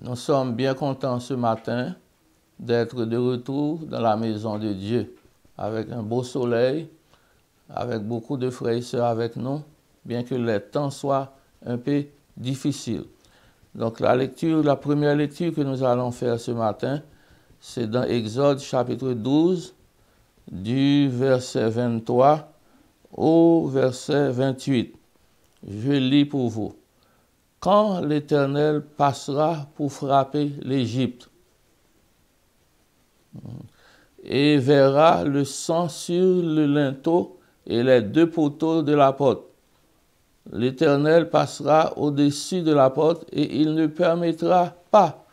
Nous sommes bien contents ce matin d'être de retour dans la maison de Dieu, avec un beau soleil, avec beaucoup de frères et sœurs avec nous, bien que les temps soient un peu difficiles. Donc la première lecture que nous allons faire ce matin, c'est dans Exode chapitre 12, du verset 23 au verset 28. Je lis pour vous. Quand l'Éternel passera pour frapper l'Égypte et verra le sang sur le linteau et les deux poteaux de la porte, l'Éternel passera au-dessus de la porte et il ne permettra pas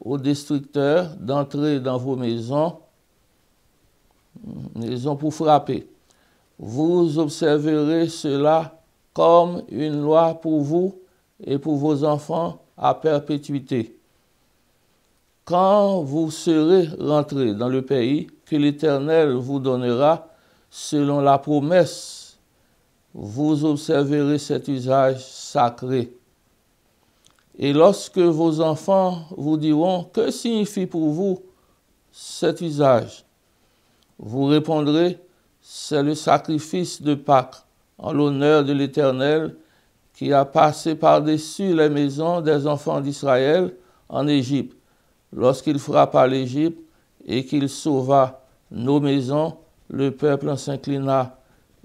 aux destructeurs d'entrer dans vos maisons pour frapper. Vous observerez cela comme une loi pour vous et pour vos enfants à perpétuité. Quand vous serez rentrés dans le pays que l'Éternel vous donnera selon la promesse, vous observerez cet usage sacré. Et lorsque vos enfants vous diront « Que signifie pour vous cet usage ?» vous répondrez « C'est le sacrifice de Pâques en l'honneur de l'Éternel qui a passé par-dessus les maisons des enfants d'Israël en Égypte, lorsqu'il frappa l'Égypte et qu'il sauva nos maisons, le peuple s'inclina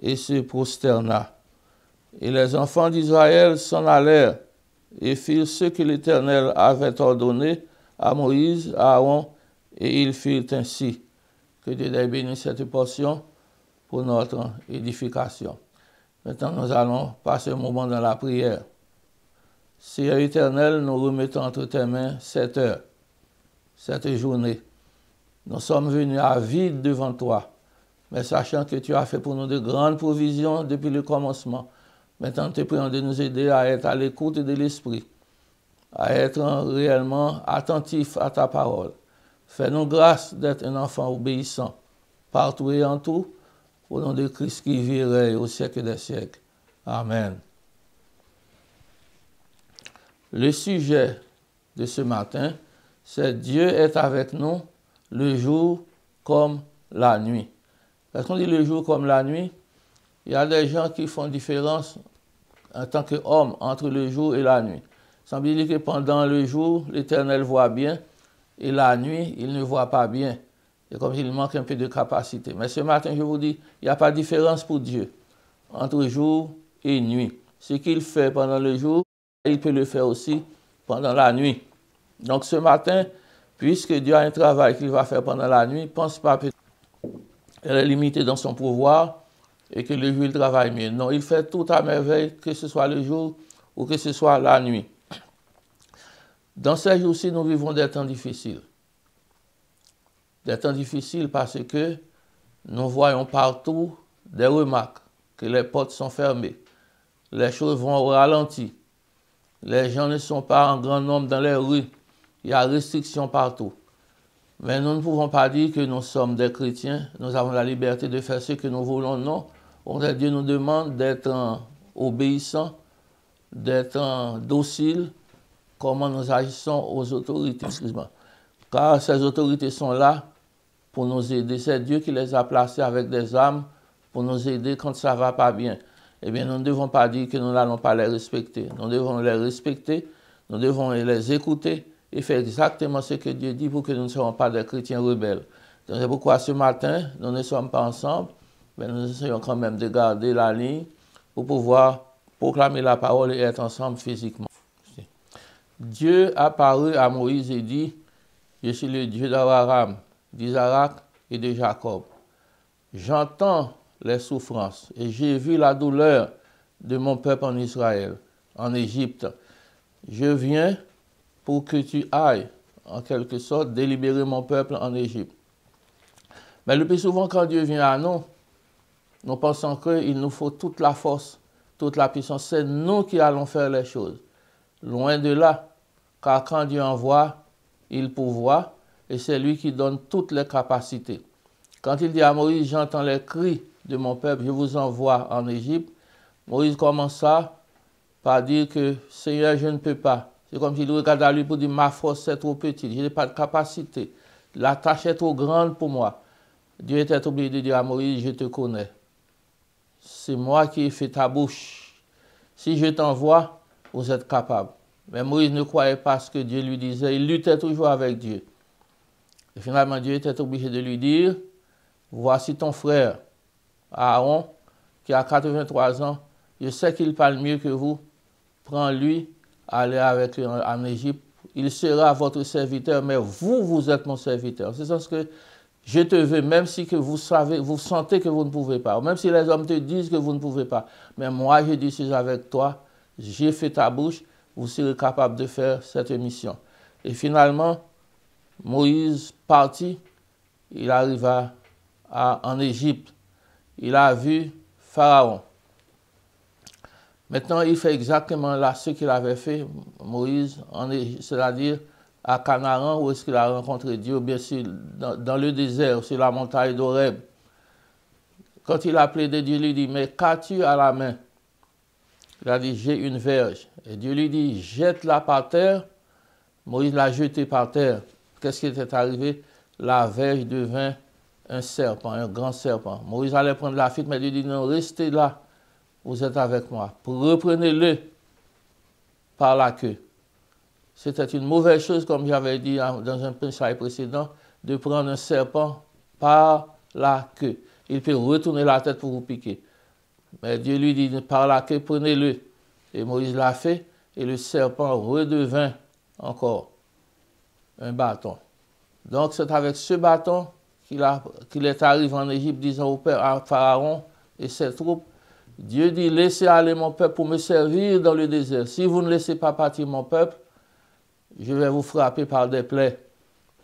et se prosterna. Et les enfants d'Israël s'en allèrent et firent ce que l'Éternel avait ordonné à Moïse, à Aaron, et ils firent ainsi. Que Dieu ait béni cette portion pour notre édification. Maintenant, nous allons passer un moment dans la prière. Seigneur éternel, nous remettons entre tes mains cette heure, cette journée. Nous sommes venus à vide devant toi, mais sachant que tu as fait pour nous de grandes provisions depuis le commencement. Maintenant, nous te prions de nous aider à être à l'écoute de l'Esprit, à être réellement attentifs à ta parole. Fais-nous grâce d'être un enfant obéissant, partout et en tout, au nom de Christ qui vit au siècle des siècles. Amen. Le sujet de ce matin, c'est Dieu est avec nous le jour comme la nuit. Quand on dit le jour comme la nuit, il y a des gens qui font différence en tant qu'homme entre le jour et la nuit. Il semble dire que pendant le jour, l'Éternel voit bien, et la nuit, il ne voit pas bien. Et comme il manque un peu de capacité. Mais ce matin, je vous dis, il n'y a pas de différence pour Dieu entre jour et nuit. Ce qu'il fait pendant le jour, il peut le faire aussi pendant la nuit. Donc ce matin, puisque Dieu a un travail qu'il va faire pendant la nuit, pense pas qu'elle est limitée dans son pouvoir et que le jour, il travaille mieux. Non, il fait tout à merveille, que ce soit le jour ou que ce soit la nuit. Dans ces jours-ci, nous vivons des temps difficiles. Des temps difficiles parce que nous voyons partout des remarques, que les portes sont fermées, les choses vont au ralenti, les gens ne sont pas en grand nombre dans les rues, il y a restrictions partout. Mais nous ne pouvons pas dire que nous sommes des chrétiens, nous avons la liberté de faire ce que nous voulons, non. Dieu nous demande d'être obéissants, d'être dociles, comment nous agissons aux autorités, car ces autorités sont là pour nous aider. C'est Dieu qui les a placés avec des armes pour nous aider quand ça ne va pas bien. Eh bien, nous ne devons pas dire que nous n'allons pas les respecter. Nous devons les respecter, nous devons les écouter et faire exactement ce que Dieu dit pour que nous ne soyons pas des chrétiens rebelles. Donc, c'est pourquoi ce matin, nous ne sommes pas ensemble, mais nous essayons quand même de garder la ligne pour pouvoir proclamer la parole et être ensemble physiquement. Dieu apparut à Moïse et dit, « Je suis le Dieu d'Abraham, d'Isaac et de Jacob. J'entends les souffrances et j'ai vu la douleur de mon peuple en Israël, en Égypte. Je viens pour que tu ailles, en quelque sorte, délibérer mon peuple en Égypte. » Mais le plus souvent, quand Dieu vient à nous, nous pensons qu'il nous faut toute la force, toute la puissance. C'est nous qui allons faire les choses. Loin de là, car quand Dieu envoie, il pourvoit, et c'est lui qui donne toutes les capacités. Quand il dit à Moïse, j'entends les cris de mon peuple, je vous envoie en Égypte, Moïse commença par dire que, Seigneur, je ne peux pas, C'est comme s'il regarde à lui pour dire ma force est trop petite, je n'ai pas de capacité. La tâche est trop grande pour moi. Dieu était obligé de dire à Moïse, je te connais. C'est moi qui ai fait ta bouche. Si je t'envoie, vous êtes capable. Mais Moïse ne croyait pas ce que Dieu lui disait. Il luttait toujours avec Dieu. Et finalement, Dieu était obligé de lui dire, voici ton frère, Aaron, qui a 83 ans. Je sais qu'il parle mieux que vous. Prends-lui, allez avec lui en Égypte. Il sera votre serviteur, mais vous, vous êtes mon serviteur. C'est ça ce que je te veux, même si que vous savez, vous sentez que vous ne pouvez pas, même si les hommes te disent que vous ne pouvez pas. Mais moi, je dis, suis avec toi, j'ai fait ta bouche, vous serez capable de faire cette mission. Et finalement, Moïse partit, il arriva en Égypte. Il a vu Pharaon. Maintenant, il fait exactement là ce qu'il avait fait, Moïse, c'est-à-dire à Canaan, où est-ce qu'il a rencontré Dieu, bien sûr, dans le désert, sur la montagne d'Horeb. Quand il a appelé Dieu, lui dit, mais qu'as-tu à la main? Il a dit, j'ai une verge. Et Dieu lui dit, jette-la par terre. Moïse l'a jetée par terre. Qu'est-ce qui était arrivé? La verge devint un serpent, un grand serpent. Moïse allait prendre la fuite, mais Dieu dit, non, restez là. Vous êtes avec moi. Reprenez-le par la queue. C'était une mauvaise chose, comme j'avais dit dans un message précédent, de prendre un serpent par la queue. Il peut retourner la tête pour vous piquer. Mais Dieu lui dit, par la queue, prenez-le. Et Moïse l'a fait, et le serpent redevint encore un bâton. Donc c'est avec ce bâton qu'il est arrivé en Égypte, disant au père, à Pharaon et ses troupes, Dieu dit, laissez aller mon peuple pour me servir dans le désert. Si vous ne laissez pas partir mon peuple, je vais vous frapper par des plaies.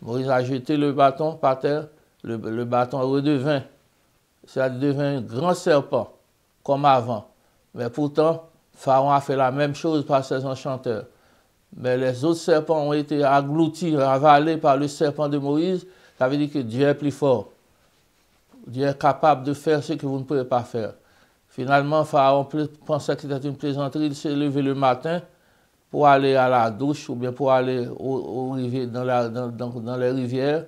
Moïse a jeté le bâton par terre, le bâton redevint. Ça devint un grand serpent, comme avant. Mais pourtant, Pharaon a fait la même chose par ses enchanteurs. Mais les autres serpents ont été agloutis, avalés par le serpent de Moïse. Ça veut dire que Dieu est plus fort. Dieu est capable de faire ce que vous ne pouvez pas faire. Finalement, Pharaon pensait que c'était une plaisanterie. Il s'est levé le matin pour aller à la douche ou bien pour aller dans les rivières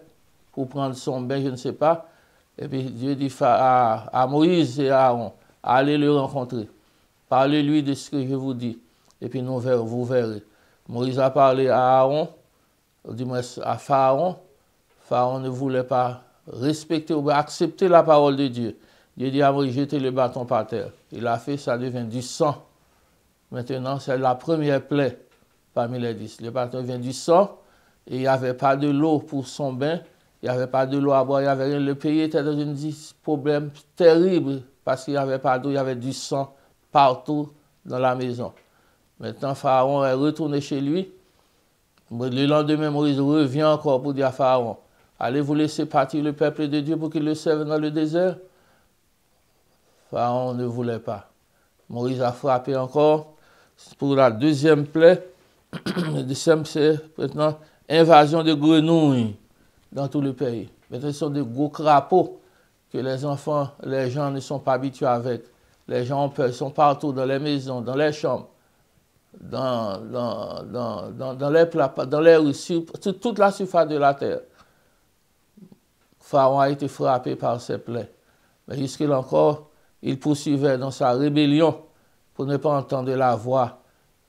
pour prendre son bain, je ne sais pas. Et puis Dieu dit à Moïse et à Aaron, allez le rencontrer. Parlez-lui de ce que je vous dis. Et puis vous verrez. Moïse a parlé à Aaron, du moins à Pharaon. Pharaon ne voulait pas respecter ou accepter la parole de Dieu. Dieu dit à Moïse, jetez le bâton par terre. Il a fait, ça devient du sang. Maintenant, c'est la première plaie parmi les 10. Le bâton vient du sang et il n'y avait pas de l'eau pour son bain. Il n'y avait pas de l'eau à boire. Il y avait rien. Le pays était dans un problème terrible parce qu'il n'y avait pas d'eau. Il y avait du sang partout dans la maison. Maintenant, Pharaon est retourné chez lui. Le lendemain, Moïse revient encore pour dire à Pharaon, allez vous laisser partir le peuple de Dieu pour qu'il le serve dans le désert? Pharaon ne voulait pas. Moïse a frappé encore pour la deuxième plaie. Le deuxième, c'est maintenant invasion de grenouilles dans tout le pays. Maintenant, ce sont des gros crapauds que les enfants, les gens ne sont pas habitués avec. Les gens ont peur, ils sont partout, dans les maisons, dans les chambres, dans les plats, dans les rues, sur toute la surface de la terre. Pharaon a été frappé par ces plaies. Mais jusque-là encore, il poursuivait dans sa rébellion pour ne pas entendre la voix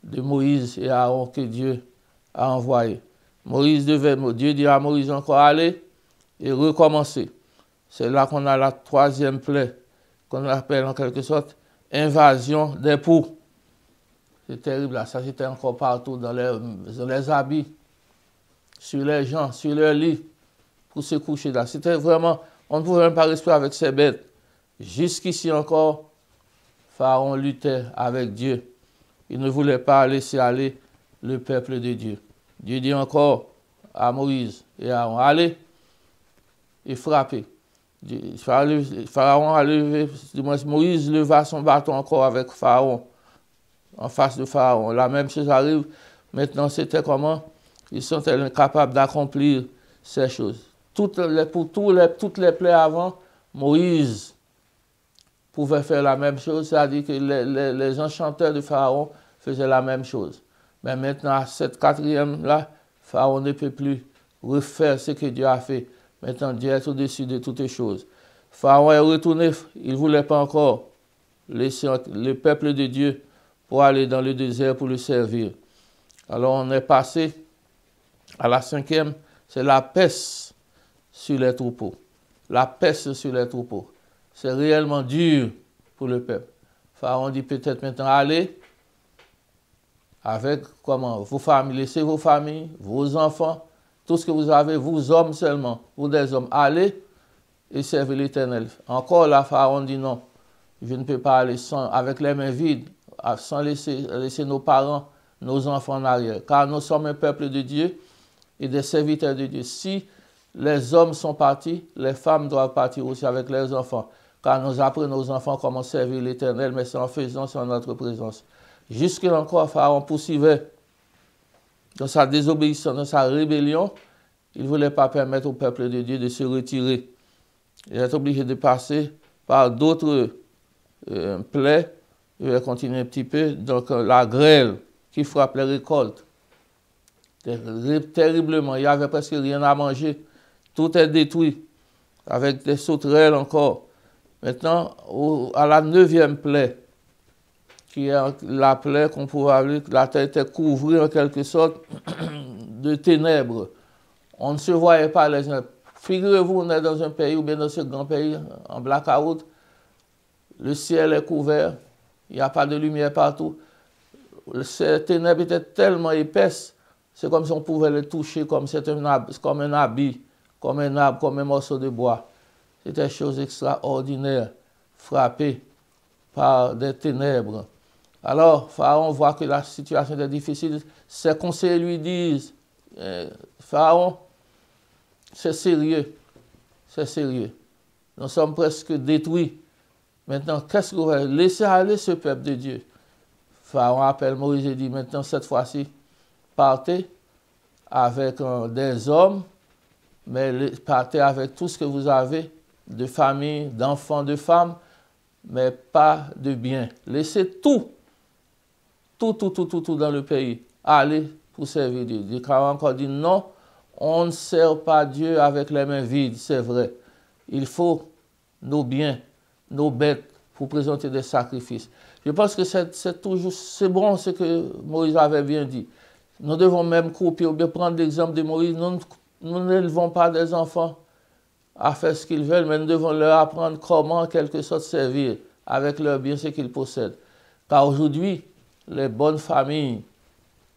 de Moïse et Aaron que Dieu a envoyé. Dieu dit à Moïse encore, allez et recommencer. C'est là qu'on a la troisième plaie, qu'on appelle en quelque sorte invasion des poux. C'est terrible là, ça c'était encore partout dans les habits, sur les gens, sur leurs lits, pour se coucher là. C'était vraiment, on ne pouvait même pas respirer avec ces bêtes. Jusqu'ici encore, Pharaon luttait avec Dieu. Il ne voulait pas laisser aller le peuple de Dieu. Dieu dit encore à Moïse et à Aaron, allez et frappez. Pharaon a levé, Moïse leva son bâton encore avec Pharaon, en face de Pharaon. La même chose arrive. Maintenant, c'était comment? Ils sont incapables d'accomplir ces choses. Toutes les plaies avant, Moïse pouvait faire la même chose, c'est-à-dire que les enchanteurs de Pharaon faisaient la même chose. Mais maintenant, à cette quatrième-là, Pharaon ne peut plus refaire ce que Dieu a fait. Maintenant, Dieu est au-dessus de toutes les choses. Pharaon est retourné, il ne voulait pas encore laisser le peuple de Dieu pour aller dans le désert pour le servir. Alors on est passé à la cinquième, c'est la peste sur les troupeaux. La peste sur les troupeaux. C'est réellement dur pour le peuple. Pharaon dit peut-être maintenant, allez avec comment vos familles, laissez vos familles, vos enfants, tout ce que vous avez, vous hommes seulement, vous des hommes, allez et servez l'Éternel. Encore là, Pharaon dit non, je ne peux pas aller avec les mains vides, sans laisser nos parents, nos enfants en arrière, car nous sommes un peuple de Dieu et des serviteurs de Dieu. Si les hommes sont partis, les femmes doivent partir aussi avec leurs enfants, car nous apprenons aux enfants comment servir l'Éternel, mais c'est en faisant, c'est en notre présence. Jusque-là encore, Pharaon poursuivait dans sa désobéissance, dans sa rébellion. Il ne voulait pas permettre au peuple de Dieu de se retirer. Il est obligé de passer par d'autres plaies. Je vais continuer un petit peu. Donc, la grêle qui frappe les récoltes. Terriblement, il n'y avait presque rien à manger. Tout est détruit, avec des sauterelles encore. Maintenant, à la 9e plaie, qui est la plaie qu'on pourrait appeler, la terre était couverte en quelque sorte de ténèbres. On ne se voyait pas les uns. Figurez-vous, on est dans un pays, ou bien dans ce grand pays, en blackout, le ciel est couvert, il n'y a pas de lumière partout. Ces ténèbres étaient tellement épaisses, c'est comme si on pouvait les toucher comme un habit, comme un arbre, comme un morceau de bois. C'était une chose extraordinaire, frappé par des ténèbres. Alors, Pharaon voit que la situation est difficile. Ses conseillers lui disent, Pharaon, c'est sérieux, c'est sérieux. Nous sommes presque détruits. Maintenant, qu'est-ce qu'on va laisser aller ce peuple de Dieu? Pharaon appelle Moïse et dit, maintenant, cette fois-ci, partez avec des hommes, mais partez avec tout ce que vous avez, de famille, d'enfants, de femmes, mais pas de biens. Laissez tout dans le pays. Allez pour servir Dieu. Dieu a encore dit non, on ne sert pas Dieu avec les mains vides, c'est vrai. Il faut nos biens, nos bêtes pour présenter des sacrifices. Je pense que c'est bon ce que Moïse avait bien dit. Nous devons même couper ou bien prendre l'exemple de Moïse. Nous n'élevons pas des enfants à faire ce qu'ils veulent, mais nous devons leur apprendre comment, en quelque sorte, servir avec leurs biens ce qu'ils possèdent. Car aujourd'hui, les bonnes familles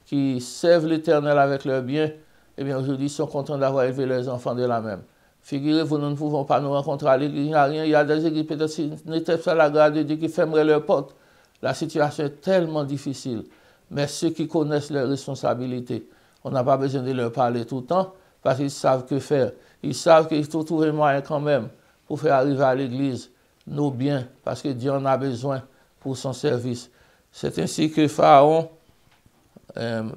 qui servent l'Éternel avec leurs biens, eh bien aujourd'hui, sont contents d'avoir élevé leurs enfants de la même. Figurez-vous, nous ne pouvons pas nous rencontrer à l'église, il n'y a rien. Il y a des églises, peut-être si n'était pas la grâce de Dieu qui fermeraient leurs portes. La situation est tellement difficile. Mais ceux qui connaissent leurs responsabilités, on n'a pas besoin de leur parler tout le temps parce qu'ils savent que faire. Ils savent qu'il faut trouver moyen quand même pour faire arriver à l'église nos biens parce que Dieu en a besoin pour son service. C'est ainsi que Pharaon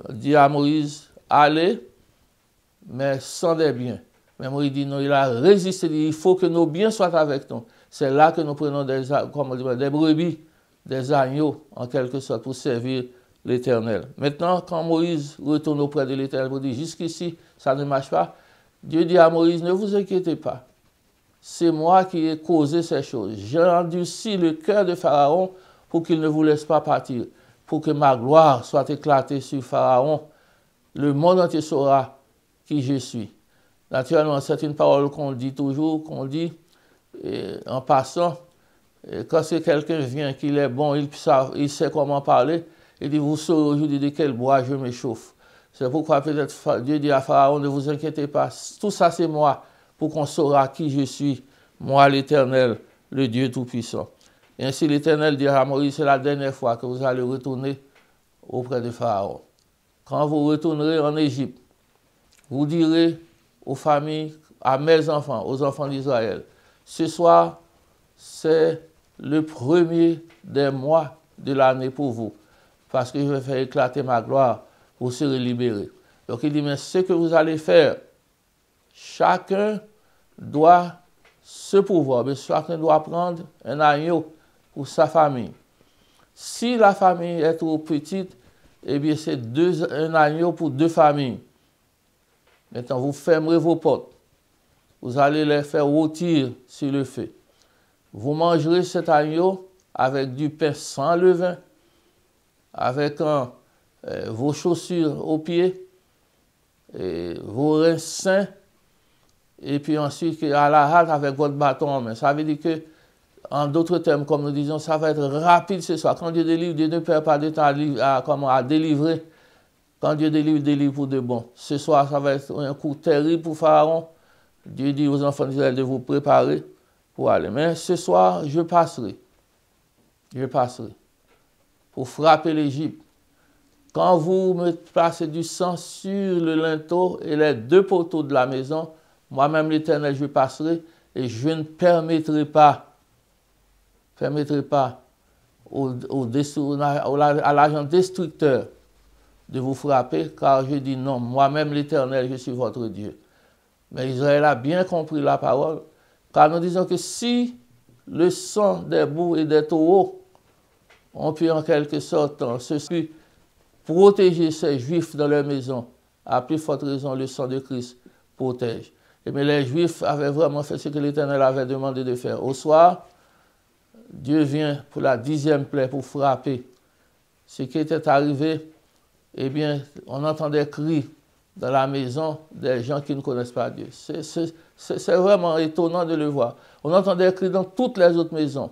dit à Moïse, allez, mais sans des biens. Mais Moïse dit non, il a résisté, il faut que nos biens soient avec nous. C'est là que nous prenons des brebis, des agneaux, en quelque sorte, pour servir l'Éternel. Maintenant, quand Moïse retourne auprès de l'Éternel, il dit, jusqu'ici, ça ne marche pas. Dieu dit à Moïse, ne vous inquiétez pas. C'est moi qui ai causé ces choses. J'ai endurci le cœur de Pharaon pour qu'il ne vous laisse pas partir, pour que ma gloire soit éclatée sur Pharaon. Le monde entier saura qui je suis. Naturellement, c'est une parole qu'on dit toujours, qu'on dit en passant. Quand c'est quelqu'un vient, qu'il est bon, il sait comment parler, il dit, vous saurez aujourd'hui de quel bois je m'échauffe. C'est pourquoi peut-être Dieu dit à Pharaon, ne vous inquiétez pas, tout ça c'est moi, pour qu'on saura qui je suis, moi l'Éternel, le Dieu Tout-Puissant. Et ainsi l'Éternel dira à Moïse, c'est la dernière fois que vous allez retourner auprès de Pharaon. Quand vous retournerez en Égypte, vous direz aux familles, à mes enfants, aux enfants d'Israël, ce soir, c'est le premier des mois de l'année pour vous, parce que je vais faire éclater ma gloire, vous serez libérés. Donc il dit, mais ce que vous allez faire, chacun doit se pouvoir, mais chacun doit prendre un agneau pour sa famille. Si la famille est trop petite, eh bien, c'est un agneau pour 2 familles. Maintenant, vous fermerez vos portes. Vous allez les faire rôtir sur le feu. Vous mangerez cet agneau avec du pain sans levain, avec vos chaussures aux pieds, et vos reins sains, et puis ensuite à la hâte avec votre bâton en main. Ça veut dire que, en d'autres termes, comme nous disons, ça va être rapide ce soir. Quand Dieu délivre, Dieu ne perd pas de temps à délivrer. Quand Dieu délivre, il délivre pour de bon. Ce soir, ça va être un coup terrible pour Pharaon. Dieu dit aux enfants d'Israël de vous préparer pour aller. Mais ce soir, je passerai. Je passerai pour frapper l'Égypte. Quand vous me placez du sang sur le linteau et les 2 poteaux de la maison, moi-même l'Éternel, je passerai et je ne permettrai pas à l'agent destructeur de vous frapper, car je dis non, moi-même l'Éternel, je suis votre Dieu. Mais Israël a bien compris la parole, car nous disons que si le sang des boucs et des taureaux ont pu en quelque sorte protéger ces Juifs dans leur maison, à plus forte raison, le sang de Christ protège. Mais les Juifs avaient vraiment fait ce que l'Éternel avait demandé de faire. Au soir, Dieu vient pour la 10e plaie pour frapper. Ce qui était arrivé, eh bien, on entend des cris dans la maison des gens qui ne connaissent pas Dieu. C'est vraiment étonnant de le voir. On entend des cris dans toutes les autres maisons.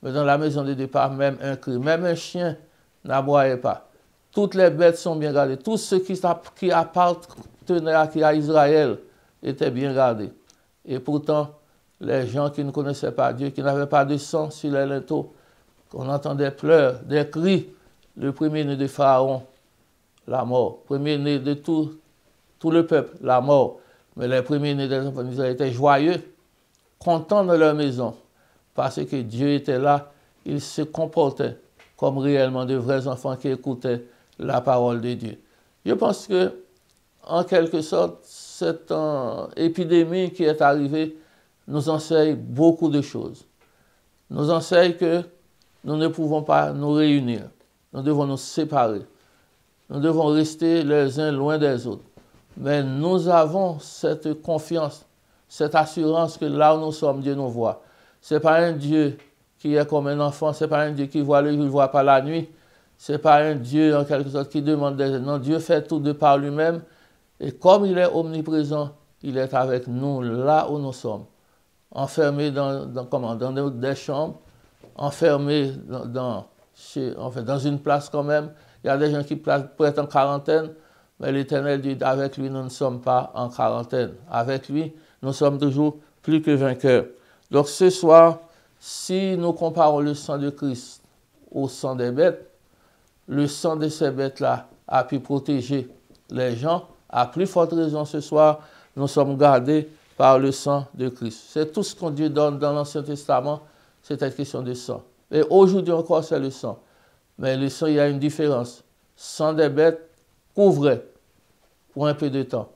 Mais dans la maison de départ, même un cri, même un chien n'aboyait pas. Toutes les bêtes sont bien gardées. Tous ceux qui appartenaient à Israël étaient bien gardés. Et pourtant, les gens qui ne connaissaient pas Dieu, qui n'avaient pas de sang sur les linteaux, on entendait pleurs, des cris. Le premier-né de Pharaon, la mort. Premier-né de tout le peuple, la mort. Mais les premiers-nés des enfants d'Israël étaient joyeux, contents de leur maison, parce que Dieu était là. Ils se comportaient comme réellement de vrais enfants qui écoutaient la parole de Dieu. Je pense que, en quelque sorte, cette épidémie qui est arrivée nous enseigne beaucoup de choses. Nous enseigne que nous ne pouvons pas nous réunir. Nous devons nous séparer. Nous devons rester les uns loin des autres. Mais nous avons cette confiance, cette assurance que là où nous sommes, Dieu nous voit. Ce n'est pas un Dieu qui est comme un enfant, ce n'est pas un Dieu qui voit le jour, il ne voit pas la nuit. Ce n'est pas un Dieu en quelque sorte qui demande des... Non, Dieu fait tout de par lui-même. Et comme il est omniprésent, il est avec nous là où nous sommes. Enfermés dans des chambres, enfermés dans une place quand même. Il y a des gens qui peuvent être en quarantaine, mais l'Éternel dit avec lui, nous ne sommes pas en quarantaine. Avec lui, nous sommes toujours plus que vainqueurs. Donc ce soir, si nous comparons le sang de Christ au sang des bêtes, le sang de ces bêtes-là a pu protéger les gens. À plus forte raison, ce soir, nous sommes gardés par le sang de Christ. C'est tout ce que Dieu donne dans l'Ancien Testament, c'est cette question de sang. Et aujourd'hui encore, c'est le sang. Mais le sang, il y a une différence. Sang des bêtes couvrait pour un peu de temps.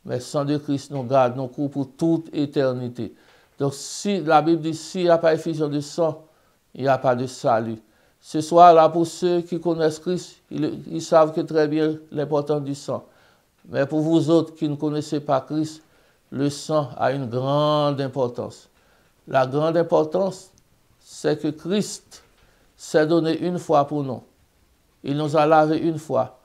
Mais le sang de Christ nous garde, nous couvre pour toute éternité. Donc, si la Bible dit, s'il n'y a pas effusion de sang, il n'y a pas de salut. Ce soir-là, pour ceux qui connaissent Christ, ils savent que très bien l'importance du sang. Mais pour vous autres qui ne connaissez pas Christ, le sang a une grande importance. La grande importance, c'est que Christ s'est donné une fois pour nous. Il nous a lavé une fois.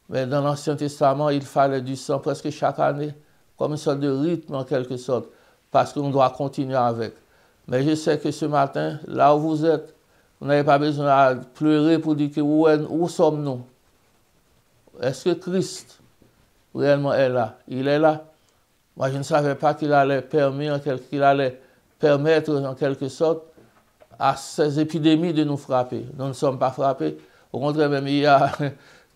Mais dans l'Ancien Testament, il fallait du sang presque chaque année, comme une sorte de rythme en quelque sorte, parce qu'on doit continuer avec. Mais je sais que ce matin, là où vous êtes, vous n'avez pas besoin de pleurer pour dire que où sommes-nous? Est-ce que Christ réellement est là? Il est là. Moi, je ne savais pas qu'il allait permettre en quelque sorte à ces épidémies de nous frapper. Nous ne sommes pas frappés. Au contraire, même il y a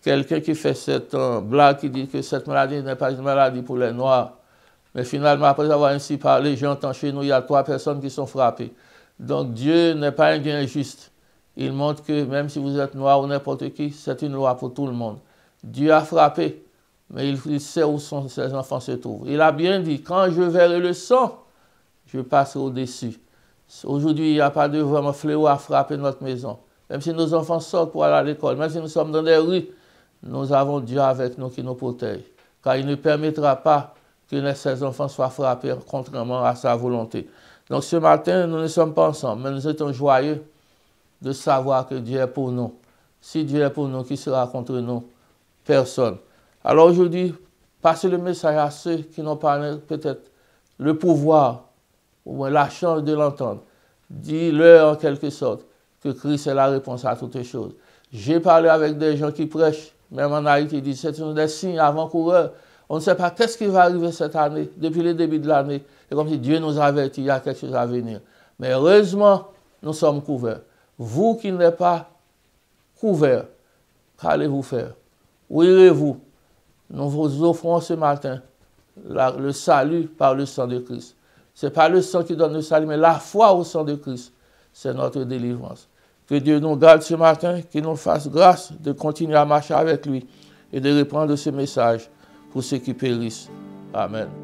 quelqu'un qui fait cette blague qui dit que cette maladie n'est pas une maladie pour les Noirs. Mais finalement, après avoir ainsi parlé, j'entends chez nous, il y a 3 personnes qui sont frappées. Donc Dieu n'est pas un Dieu injuste. Il montre que même si vous êtes noir ou n'importe qui, c'est une loi pour tout le monde. Dieu a frappé, mais il sait où ses enfants se trouvent. Il a bien dit, quand je verrai le sang, je passerai au-dessus. Aujourd'hui, il n'y a pas de vraiment fléau à frapper notre maison. Même si nos enfants sortent pour aller à l'école, même si nous sommes dans des rues, nous avons Dieu avec nous qui nous protège, car il ne permettra pas que ses enfants soient frappés contrairement à sa volonté. Donc ce matin, nous ne sommes pas ensemble, mais nous étions joyeux de savoir que Dieu est pour nous. Si Dieu est pour nous, qui sera contre nous? Personne. Alors aujourd'hui, passez le message à ceux qui n'ont pas peut-être le pouvoir ou la chance de l'entendre. Dis-leur en quelque sorte que Christ est la réponse à toutes choses. J'ai parlé avec des gens qui prêchent, même en Haïti, ils disent que ce sont des signes avant-coureurs. On ne sait pas qu'est-ce qui va arriver cette année, depuis le début de l'année. C'est comme si Dieu nous avertit, il y a quelque chose à venir. Mais heureusement, nous sommes couverts. Vous qui n'êtes pas couverts, qu'allez-vous faire? Où irez-vous? Nous vous offrons ce matin le salut par le sang de Christ. Ce n'est pas le sang qui donne le salut, mais la foi au sang de Christ. C'est notre délivrance. Que Dieu nous garde ce matin, qu'il nous fasse grâce de continuer à marcher avec lui et de reprendre ce message pour ceux qui périssent. Amen.